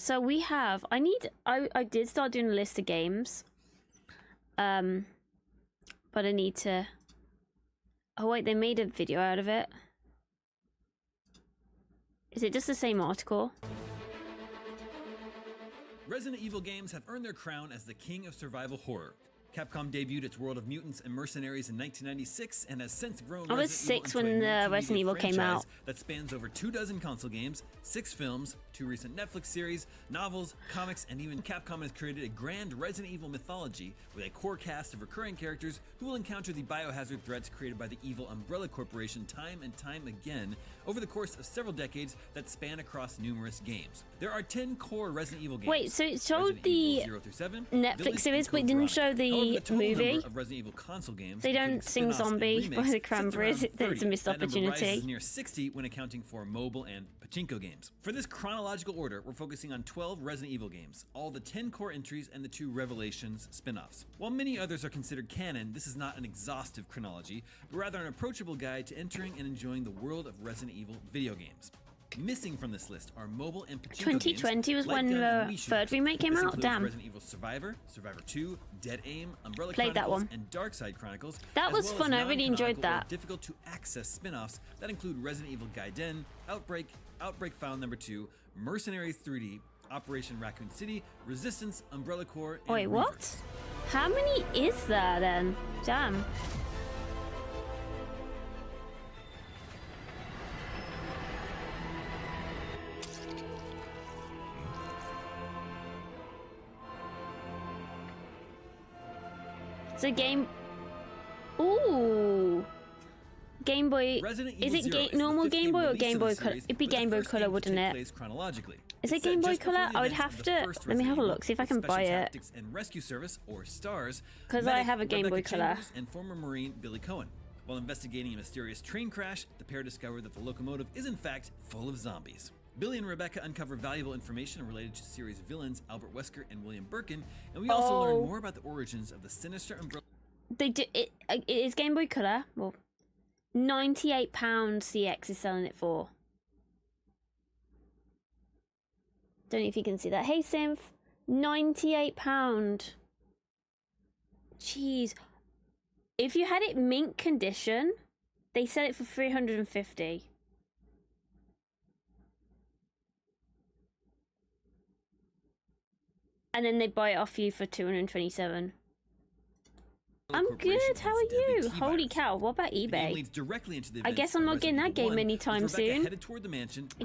So we have. I did start doing a list of games. But I need to. Oh wait, they made a video out of it. Is it just the same article? Resident Evil games have earned their crown as the king of survival horror. Capcom debuted its World of Mutants and Mercenaries in 1996 and has since grown. I was 6 when the Resident Evil came out. That spans over 24 console games, 6 films, 2 recent Netflix series, novels, comics, and even Capcom has created a grand Resident Evil mythology with a core cast of recurring characters who will encounter the biohazard threats created by the evil Umbrella Corporation time and time again over the course of several decades that span across numerous games. There are 10 core Resident Evil games. Wait, so it showed the Netflix series, but it didn't show the movie? Of Resident Evil console games, they don't sing Zombie by the Cranberries. It's a missed opportunity. Near 60 when accounting for mobile and pachinko games. For this chronological order, we're focusing on 12 Resident Evil games, all the 10 core entries and the 2 Revelations spin-offs. While many others are considered canon, this is not an exhaustive chronology, but rather an approachable guide to entering and enjoying the world of Resident Evil video games. Missing from this list are mobile and pachinko 2020 games was when the third remake came out. Damn. Resident Evil Survivor, Survivor 2, Dead Aim, Umbrella Played that Chronicles, one. and Darkside Chronicles. That was fun. I really enjoyed that. that. Difficult to access spin-offs that include Resident Evil Gaiden, Outbreak, Outbreak File Number 2, Mercenaries 3D, Operation Raccoon City, Resistance, Umbrella Corps, and Wait, what? Reavers. How many is there then? Damn. So game. Ooh. Game Boy. Is it normal Game Boy or Game Boy Color? It'd be Game Boy Color, wouldn't it? Is it Game Boy Color? I would have to. Let me have a look. See if I can buy it. And Rescue Service, or STARS, because I have a Game Boy Color. And former Marine Billy Cohen. While investigating a mysterious train crash, the pair discover that the locomotive is in fact full of zombies. Billy and Rebecca uncover valuable information related to series villains Albert Wesker and William Birkin, and we also learn more about the origins of the sinister Umbrella. They do it. It is Game Boy Color. Well, £98 CX is selling it for. Don't know if you can see that. Hey Synth, £98. Jeez, if you had it mint condition, they sell it for $350. And then they buy it off you for $227. I'm good. How are you? Holy cow! What about eBay? I guess I'm not getting that game anytime soon. You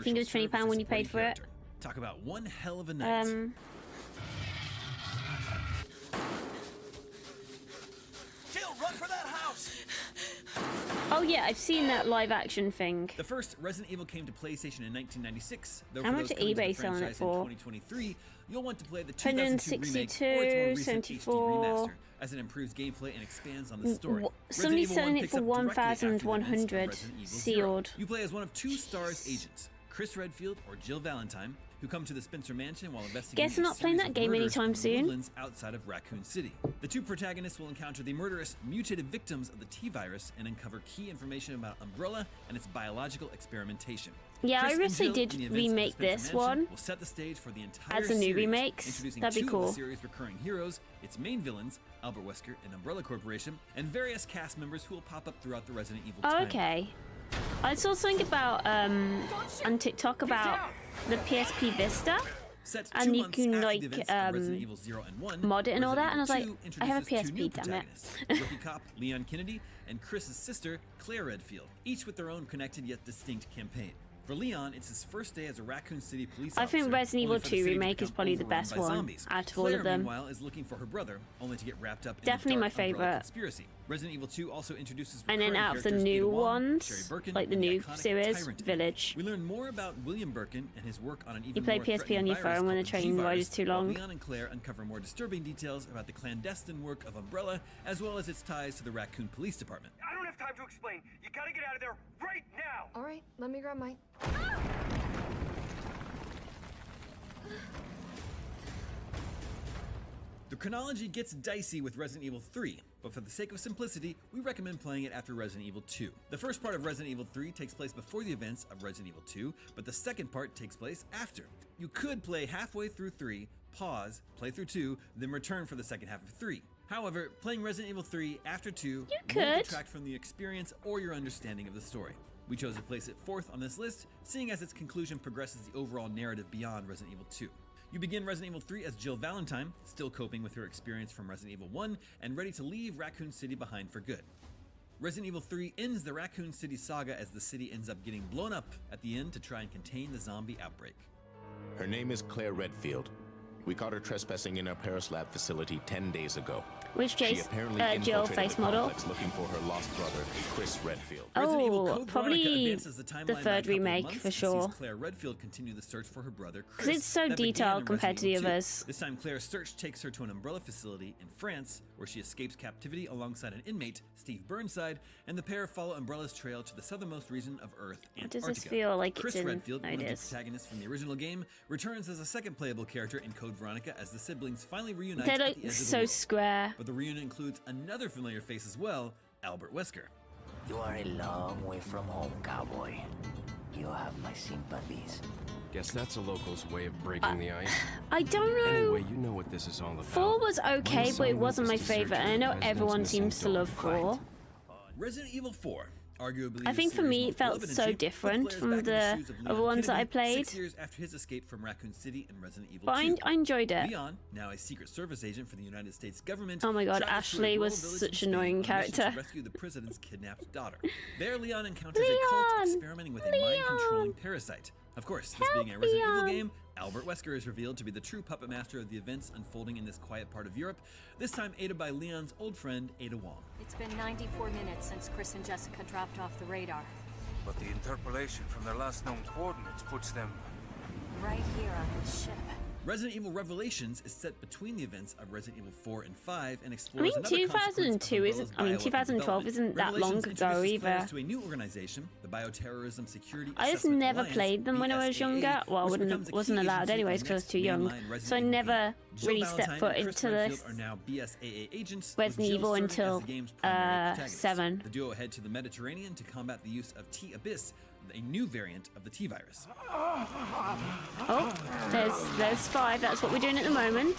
think it was £20 when you paid for it? Talk about one hell of a night. Jill, run for that house! Oh yeah, I've seen that live action thing. The first Resident Evil came to PlayStation in 1996. Though how much for are eBay selling it for? In 2023, you'll want to play the 2002 remake or its more recent HD remaster, as it improves gameplay and expands on the story. Somebody's selling it for 1,100 sealed. You play as one of 2 STARS agents, Chris Redfield or Jill Valentine, who come to the Spencer Mansion while investigating. Guess I'm not playing that game anytime soon. Outside of Raccoon City. The 2 protagonists will encounter the murderous, mutated victims of the T-virus and uncover key information about Umbrella and its biological experimentation. Yeah, I really did remake this one will set the stage for the entire as a new series, remakes. introducing That'd be 2 cool. of the series' recurring heroes, its main villains, Albert Wesker and Umbrella Corporation, and various cast members who will pop up throughout the Resident Evil timeline. Okay. I saw something about on TikTok about the PSP Vista, and you can like mod it and all that, and I was like, I have a PSP, damn it. Rookie cop Leon Kennedy and Chris's sister Claire Redfield, each with their own connected yet distinct campaign. For Leon, it's his first day as a Raccoon City police officer. I think Resident Evil 2 Remake is probably the best one out of all of them. Meanwhile, is looking for her brother, only to get wrapped up in definitely my favorite. Conspiracy. Resident Evil 2 also introduces and then out of the new ones, like the new series, Village. We learn more about William Birkin and his work on an even you play more PSP on your phone when the train ride is too long. Leon and Claire uncover more disturbing details about the clandestine work of Umbrella, as well as its ties to the Raccoon Police Department. I don't have time to explain. You gotta get out of there right now! All right, let me grab my... The chronology gets dicey with Resident Evil 3, but for the sake of simplicity, we recommend playing it after Resident Evil 2. The first part of Resident Evil 3 takes place before the events of Resident Evil 2, but the second part takes place after. You could play halfway through 3, pause, play through 2, then return for the second half of 3. However, playing Resident Evil 3 after 2 won't detract from the experience or your understanding of the story. We chose to place it 4th on this list, seeing as its conclusion progresses the overall narrative beyond Resident Evil 2. You begin Resident Evil 3 as Jill Valentine, still coping with her experience from Resident Evil 1 and ready to leave Raccoon City behind for good. Resident Evil 3 ends the Raccoon City saga as the city ends up getting blown up at the end to try and contain the zombie outbreak. Her name is Claire Redfield. We caught her trespassing in our Paris lab facility 10 days ago. Which case, Jill face model. Looking for her lost brother, Chris Redfield. Oh, probably the third remake for sure. Claire Redfield continue the search for her brother Chris. Because it's so detailed compared to the others. This time, Claire's search takes her to an Umbrella facility in France, where she escapes captivity alongside an inmate, Steve Burnside, and the pair follow Umbrella's trail to the southernmost region of Earth, Antarctica. Does this feel like Chris it's in Redfield, one of the protagonists from the original game, returns as a second playable character in Code Veronica as the siblings finally reunite They at the look edge of the so world. square. But the reunion includes another familiar face as well, Albert Wesker. You are a long way from home, cowboy. You have my sympathies. Guess that's a local's way of breaking the ice. I don't know. Anyway, you know what this is all about. 4 was okay, but it wasn't my favorite, and I know everyone seems to love 4. Resident Evil 4. Arguably, I think for me it felt so different from the other ones that I played. 6 years after his escape from Raccoon City in Resident Evil But 2. I enjoyed it. Leon, now a Secret Service agent for the United States government. Oh my god, travels to a Ashley rural was village such in an annoying Spain on a mission character. to rescue the president's kidnapped daughter. There, Leon encounters a cult experimenting with a mind-controlling parasite. Of course, this being a Resident Evil game, Albert Wesker is revealed to be the true puppet master of the events unfolding in this quiet part of Europe, this time aided by Leon's old friend, Ada Wong. It's been 94 minutes since Chris and Jessica dropped off the radar. But the interpolation from their last known coordinates puts them Right here on this ship. Resident Evil Revelations is set between the events of Resident Evil 4 and 5 and I explores mean, another 2002 consequence of isn't. I mean, Umbrella's 2012 bioweapon isn't that long development. ago Revelations introduces either. players to a new organization, the Bioterrorism Security I just Assessment never Alliance, played them when I was BSAA, younger. Well, I which wouldn't becomes a wasn't key allowed agency anyways for because I was next too young. mainline Resident So I Evil never game. Jill really Valentine stepped foot and Chris into Redfield this. are now BSAA agents, Resident with Jill Evil serving until, as the game's primary protagonist. 7. The duo head to the Mediterranean to combat the use of T-Abyss, a new variant of the T-virus. Oh, there's 5. That's what we're doing at the moment.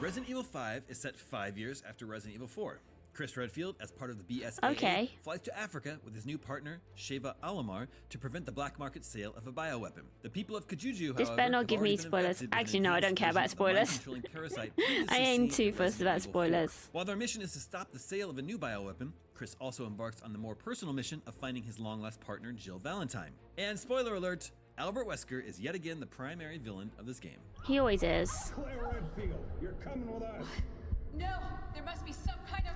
Resident Evil 5 is set 5 years after Resident Evil 4. Chris Redfield, as part of the BSAA, Okay. flies to Africa with his new partner, Sheva Alomar, to prevent the black market sale of a bioweapon. The people of Kajuju, This however, better not have give me already been spoilers. infected with Actually, an no, I advanced don't care about version of the spoilers. mind-controlling parasite previously I ain't seen too in fussed Resident about Evil 4. spoilers. While their mission is to stop the sale of a new bioweapon, Chris also embarks on the more personal mission of finding his long-lost partner, Jill Valentine. And spoiler alert, Albert Wesker is yet again the primary villain of this game. He always is. Claire Redfield, you're coming with us. No, there must be some kind of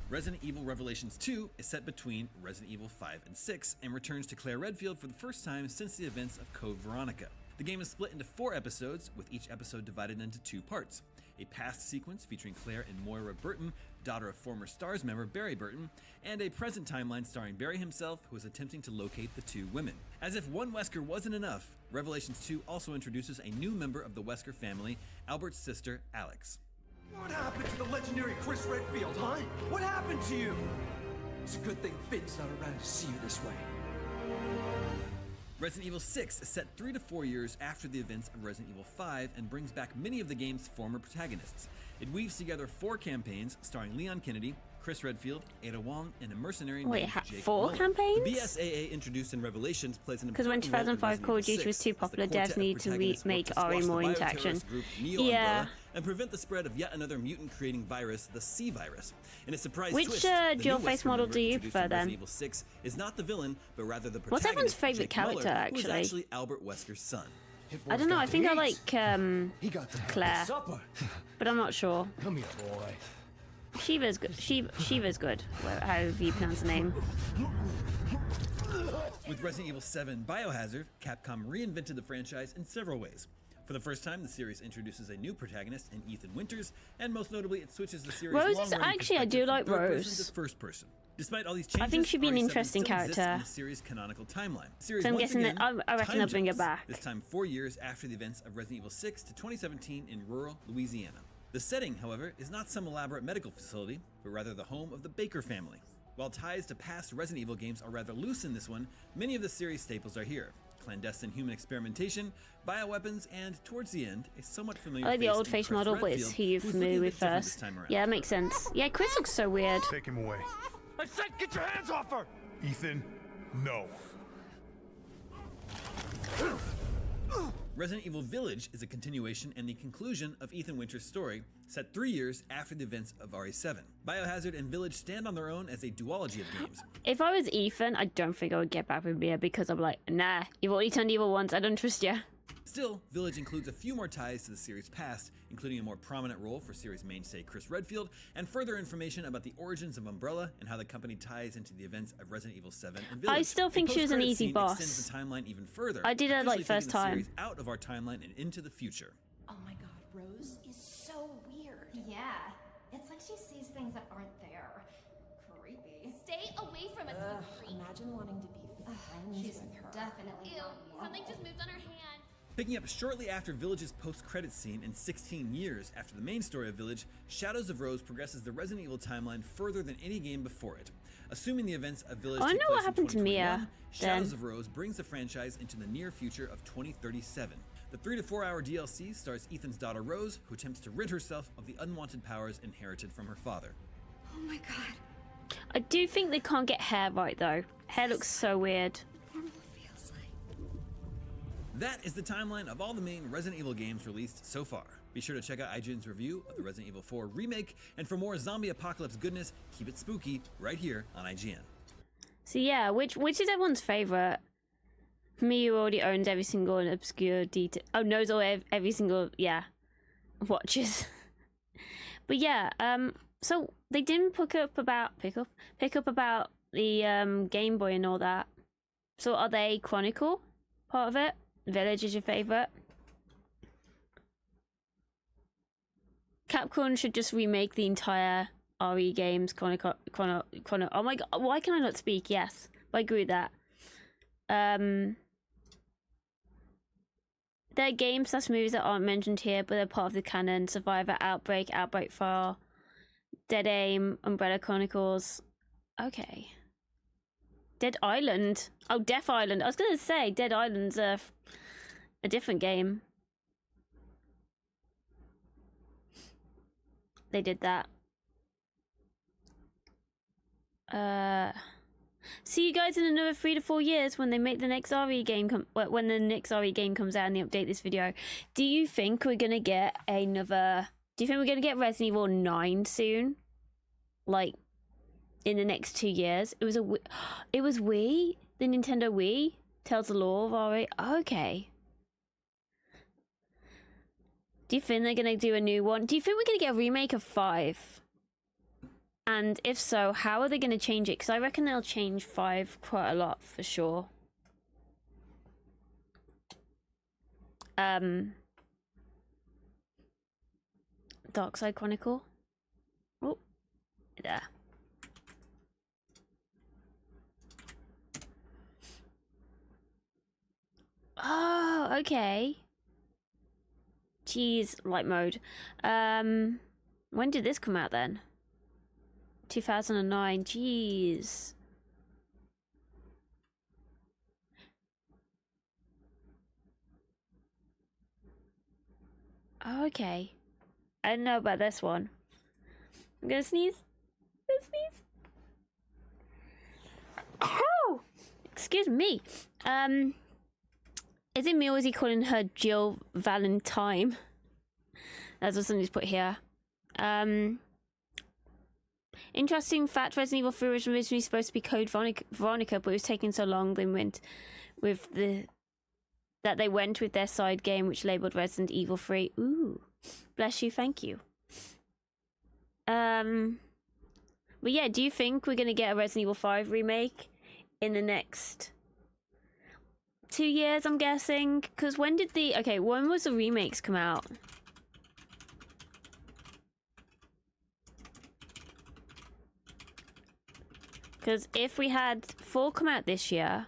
Resident Evil Revelations 2 is set between Resident Evil 5 and 6 and returns to Claire Redfield for the first time since the events of Code Veronica. The game is split into 4 episodes, with each episode divided into 2 parts. A past sequence featuring Claire and Moira Burton, daughter of former STARS member Barry Burton, and a present timeline starring Barry himself, who is attempting to locate the 2 women. As if one Wesker wasn't enough, Revelations 2 also introduces a new member of the Wesker family, Albert's sister, Alex. What happened to the legendary Chris Redfield, huh? What happened to you? It's a good thing Finn's not around to see you this way. Resident Evil 6 is set 3 to 4 years after the events of Resident Evil 5 and brings back many of the game's former protagonists. It weaves together 4 campaigns starring Leon Kennedy, Chris Redfield, Ada Wong, and a mercenary Wait, named Jake 4 Mullen. campaigns? The BSAA introduced in Revelations plays an Because when important role in 2005 Resident Call of Evil Duty was 6 too as the popular, quartet devs of need to protagonists work make to squash RE the more bioterrorist interaction. group Neo Yeah. Umbrella and prevent the spread of yet another mutant-creating virus, the C virus. In a surprise Which, twist, the dual new face Wesker model member do you introduced prefer in then? Resident Evil 6 is not the villain, but rather the protagonist. What's everyone's favourite Jake Muller, character, who is actually? actually Albert Wesker's son. I don't know. I think I like Claire, Supper. but I'm not sure. Come here, boy. Shiva's good. Shiva's good. However you pronounce the name. With Resident Evil 7 Biohazard, Capcom reinvented the franchise in several ways. For the first time, the series introduces a new protagonist in Ethan Winters, and most notably, it switches the series' Rose is long-running actually, I do perspective like from third person Rose. to first person. Despite all these changes, think she'd be an RE7 interesting still exists character. in the series' canonical timeline. Series So I'm once guessing that- again, I reckon time they'll bring her jumps, back. This time 4 years after the events of Resident Evil 6 to 2017 in rural Louisiana. The setting, however, is not some elaborate medical facility, but rather the home of the Baker family. While ties to past Resident Evil games are rather loose in this one, many of the series staples are here. Clandestine human experimentation, bioweapons, and towards the end, a somewhat familiar I like the face old in face Chris model, but it's Redfield, who you're who's familiar looking a with bit different this first. time around. Yeah, that makes sense. Yeah, Chris looks so weird. Take him away. I said get your hands off her! Ethan, no. Resident Evil Village is a continuation and the conclusion of Ethan Winters' story, set 3 years after the events of RE7. Biohazard and Village stand on their own as a duology of games. If I was Ethan, I don't think I would get back with Mia because I'm like, nah, you've already turned evil once, I don't trust you. Still, Village includes a few more ties to the series' past, including a more prominent role for series mainstay Chris Redfield, and further information about the origins of Umbrella and how the company ties into the events of Resident Evil 7 and Village. I still think she was an post-credits easy scene boss. extends the timeline even further, I did it like officially first taking the time. series out of our timeline and into the future. Oh my god, Rose is so weird. Yeah, it's like she sees things that aren't there. Creepy. Stay away from us, you freak. Imagine wanting to be friends She's with her. definitely Ew, something just moved on her hand. Picking up shortly after Village's post-credits scene and 16 years after the main story of Village, Shadows of Rose progresses the Resident Evil timeline further than any game before it. Assuming the events of Village I take know place what happened to in Mia, 2021, Shadows then. of Rose brings the franchise into the near future of 2037. The 3 to 4 hour DLC stars Ethan's daughter Rose, who attempts to rid herself of the unwanted powers inherited from her father. Oh my god. I do think they can't get hair right though. Hair looks so weird. Normal feels like. That is the timeline of all the main Resident Evil games released so far. Be sure to check out IGN's review of the Resident Evil 4 remake, and for more zombie apocalypse goodness, keep it spooky right here on IGN. So yeah, which is everyone's favorite? Me, who already owns every single obscure detail. Oh, knows all every single watches. But yeah, so they didn't pick up about the Game Boy and all that. So are they Chronicle part of it? Village is your favorite? Capcom should just remake the entire RE games. Chrono. Oh my god, why can I not speak? Yes, I agree with that. They're games / movies that aren't mentioned here, but they're part of the canon. Survivor, Outbreak, Outbreak Fire, Dead Aim, Umbrella Chronicles. Okay. Dead Island. Oh, Death Island. I was gonna say Dead Island's a different game. They did that. See you guys in another 3 to 4 years when they make the next RE game when the next RE game comes out and they update this video. Do you think we're gonna get another? Do you think we're gonna get Resident Evil 9 soon? Like in the next 2 years? It was Wii. The Nintendo Wii tells the lore of RE. Okay. Do you think they're gonna do a new one? Do you think we're gonna get a remake of 5? And if so, how are they going to change it? Because I reckon they'll change 5 quite a lot for sure. Dark Side Chronicle. Oh, there. Oh, okay. Jeez, light mode. When did this come out then? 2009. Jeez. Oh, okay. I don't know about this one. I'm gonna sneeze. I'm gonna sneeze. Oh! Excuse me. Is it me or is he calling her Jill Valentine? That's what somebody's put here. Interesting fact, Resident Evil 3 was originally supposed to be Code Veronica, but it was taking so long they went with they went with their side game, which labeled Resident Evil 3. Ooh, bless you, thank you. But yeah, do you think we're gonna get a Resident Evil 5 remake in the next 2 years? I'm guessing, because when was the remakes come out? Because if we had 4 come out this year,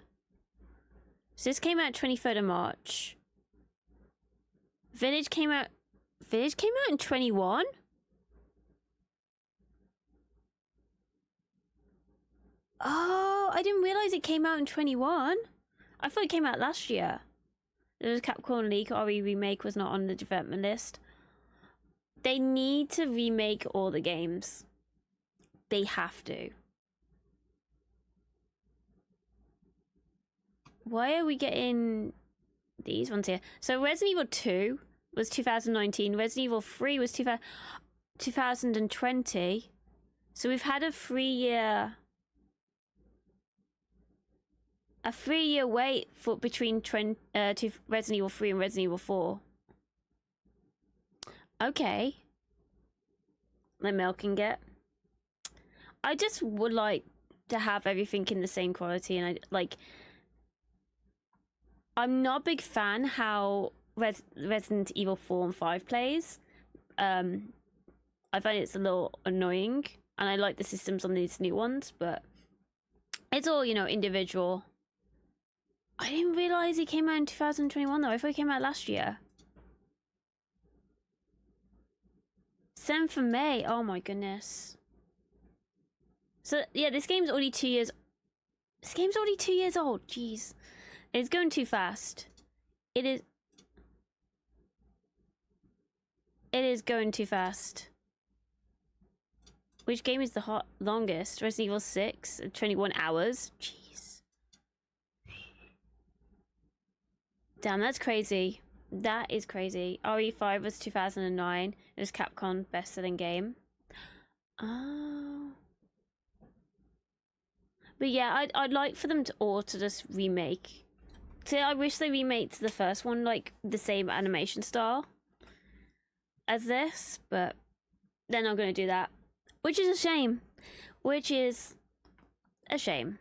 so this came out 23rd of March. Village came out in 21? Oh, I didn't realize it came out in 21. I thought it came out last year. There was Capcom leak. RE remake was not on the development list. They need to remake all the games. They have to. Why are we getting these ones here? So Resident Evil 2 was 2019. Resident Evil 3 was 2020. So we've had a 3-year wait for between Resident Evil 3 and Resident Evil 4. Okay. They're milking it. I just would like to have everything in the same quality, and I'm not a big fan how Resident Evil 4 and 5 plays. I find it's a little annoying, and I like the systems on these new ones, but it's all, you know, individual. I didn't realize it came out in 2021 though. I thought it came out last year. 7th of May. Oh my goodness. So yeah, this game's already 2 years. This game's already 2 years old. Jeez, it's going too fast. It is going too fast. Which game is the longest? Resident Evil 6, 21 hours. Jeez. Damn, that's crazy. That is crazy. RE5 was 2009. It was Capcom best-selling game. Oh. But yeah, I'd like for them to all to just remake. See, I wish they remade the first one like the same animation style as this, but they're not going to do that, which is a shame. Which is a shame.